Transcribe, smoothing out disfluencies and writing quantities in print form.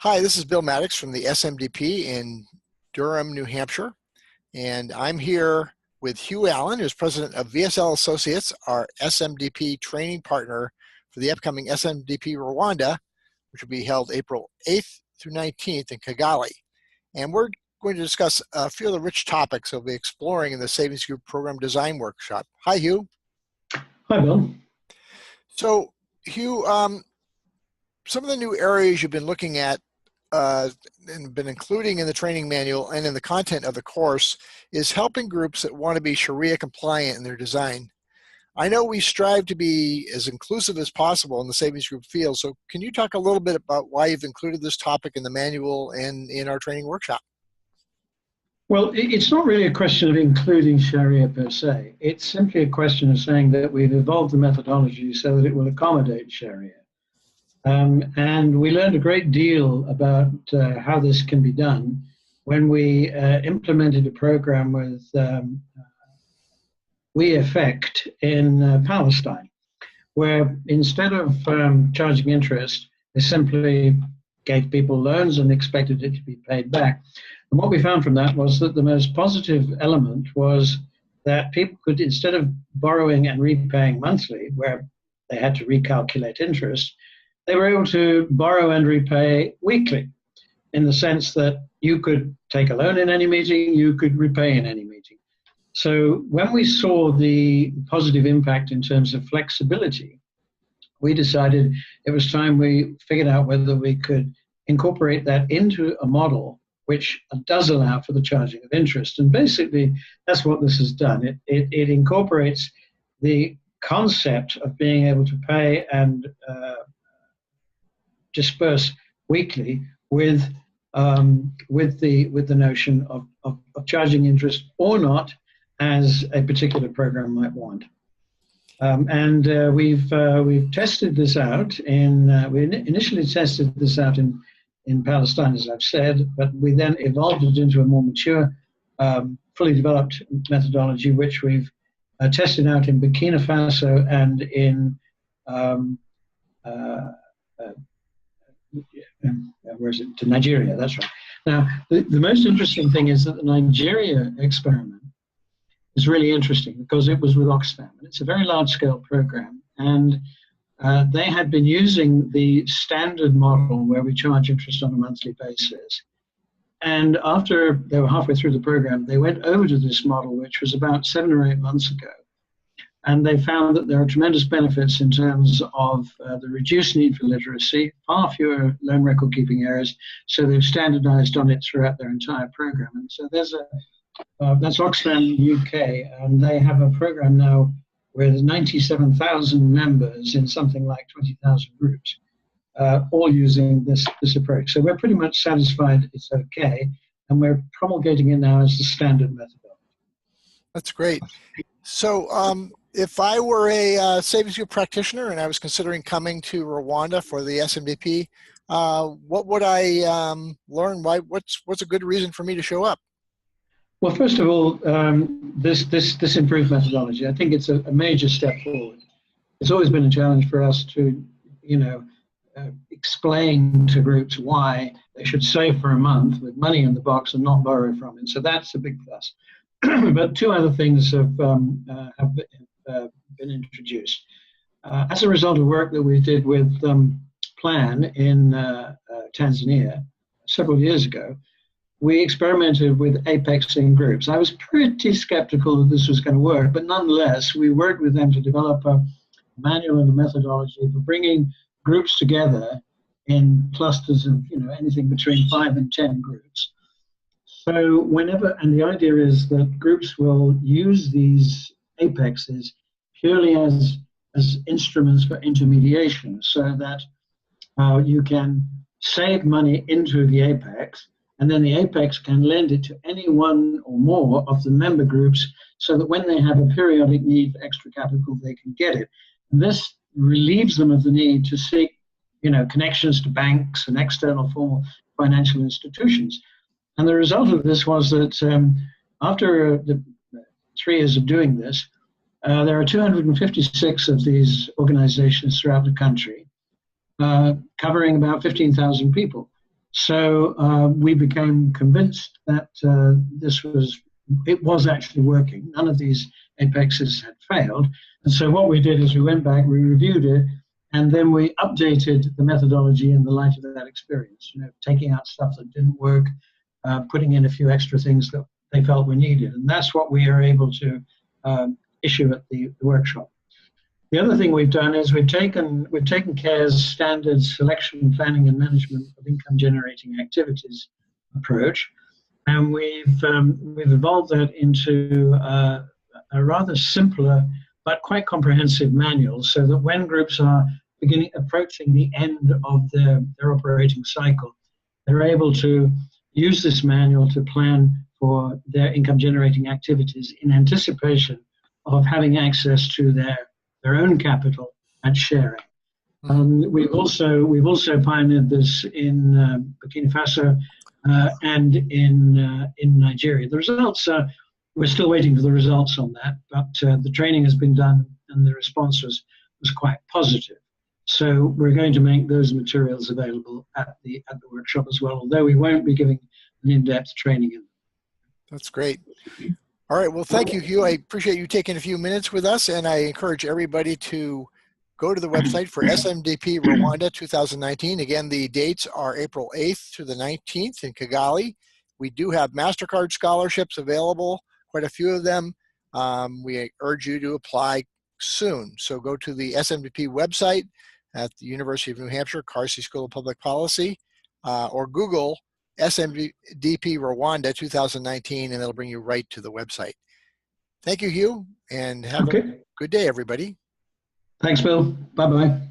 Hi, this is Bill Maddox from the SMDP in Durham, New Hampshire, and I'm here with Hugh Allen, who's president of VSL Associates, our SMDP training partner for the upcoming SMDP Rwanda, which will be held April 8th through 19th in Kigali. And we're going to discuss a few of the rich topics we'll be exploring in the Savings Group Program Design Workshop. Hi, Hugh. Hi, Bill. So, Hugh, some of the new areas you've been looking at and been including in the training manual and in the content of the course is helping groups that want to be Sharia compliant in their design. I know we strive to be as inclusive as possible in the savings group field, so can you talk a little bit about why you've included this topic in the manual and in our training workshop? Well, it's not really a question of including Sharia per se. It's simply a question of saying that we've evolved the methodology so that it will accommodate Sharia. And we learned a great deal about how this can be done when we implemented a program with We Effect in Palestine, where instead of charging interest, they simply gave people loans and expected it to be paid back. And what we found from that was that the most positive element was that people could, instead of borrowing and repaying monthly, where they had to recalculate interest, they were able to borrow and repay weekly, in the sense that you could take a loan in any meeting, you could repay in any meeting. So when we saw the positive impact in terms of flexibility, we decided it was time we figured out whether we could incorporate that into a model which does allow for the charging of interest. And basically, that's what this has done. It incorporates the concept of being able to pay and disperse weekly with the notion of charging interest or not, as a particular program might want. We've tested this out we initially tested this out in Palestine, as I've said, but we then evolved it into a more mature, fully developed methodology, which we've tested out in Burkina Faso and in to Nigeria, that's right. Now, the most interesting thing is that the Nigeria experiment is really interesting because it was with Oxfam. It's a very large-scale program, and they had been using the standard model where we charge interest on a monthly basis. And after they were halfway through the program, they went over to this model, which was about 7 or 8 months ago. And they found that there are tremendous benefits in terms of the reduced need for literacy, far fewer loan record keeping errors, so they've standardized on it throughout their entire program. And so there's that's Oxfam UK, and they have a program now with 97,000 members in something like 20,000 groups, all using this approach. So we're pretty much satisfied it's okay, and we're promulgating it now as the standard methodology. That's great. So if I were a savings group practitioner and I was considering coming to Rwanda for the SMDP, what would I learn? What's a good reason for me to show up? Well, first of all, this improved methodology, I think it's a major step forward. It's always been a challenge for us to, explain to groups why they should save for a month with money in the box and not borrow from it. So that's a big plus. But two other things have been introduced. As a result of work that we did with Plan in Tanzania several years ago, we experimented with apexing groups. I was pretty skeptical that this was going to work, but nonetheless, we worked with them to develop a manual and a methodology for bringing groups together in clusters of anything between 5 and 10 groups. So and the idea is that groups will use these apexes purely as instruments for intermediation, so that you can save money into the apex, and then the apex can lend it to any one or more of the member groups, so that when they have a periodic need for extra capital, they can get it. And this relieves them of the need to seek, connections to banks and external formal financial institutions. And the result of this was that after the 3 years of doing this, there are 256 of these organizations throughout the country, covering about 15,000 people. So we became convinced that it was actually working. None of these apexes had failed. And so what we did is we went back, we reviewed it, and then we updated the methodology in the light of that experience, taking out stuff that didn't work, putting in a few extra things that they felt were needed. And that's what we are able to issue at the workshop. The other thing we've done is we've taken CARE's standard selection, planning, and management of income generating activities approach, and we've evolved that into a rather simpler but quite comprehensive manual, so that when groups are approaching the end of their operating cycle, they're able to use this manual to plan for their income generating activities in anticipation of having access to their own capital and sharing. We've also pioneered this in Burkina Faso and in Nigeria. The results we're still waiting for the results on that, but the training has been done and the response was quite positive. So we're going to make those materials available at the workshop as well, although we won't be giving an in-depth training in them. That's great. All right. Well, thank you, Hugh. I appreciate you taking a few minutes with us, and I encourage everybody to go to the website for SMDP Rwanda 2019. Again, the dates are April 8th to the 19th in Kigali. We do have MasterCard scholarships available, quite a few of them. We urge you to apply soon. So go to the SMDP website at the University of New Hampshire, Carsey School of Public Policy, or Google SMDP Rwanda 2019, and it'll bring you right to the website. Thank you, Hugh, and have a good day, everybody. Thanks, Bill. Bye-bye.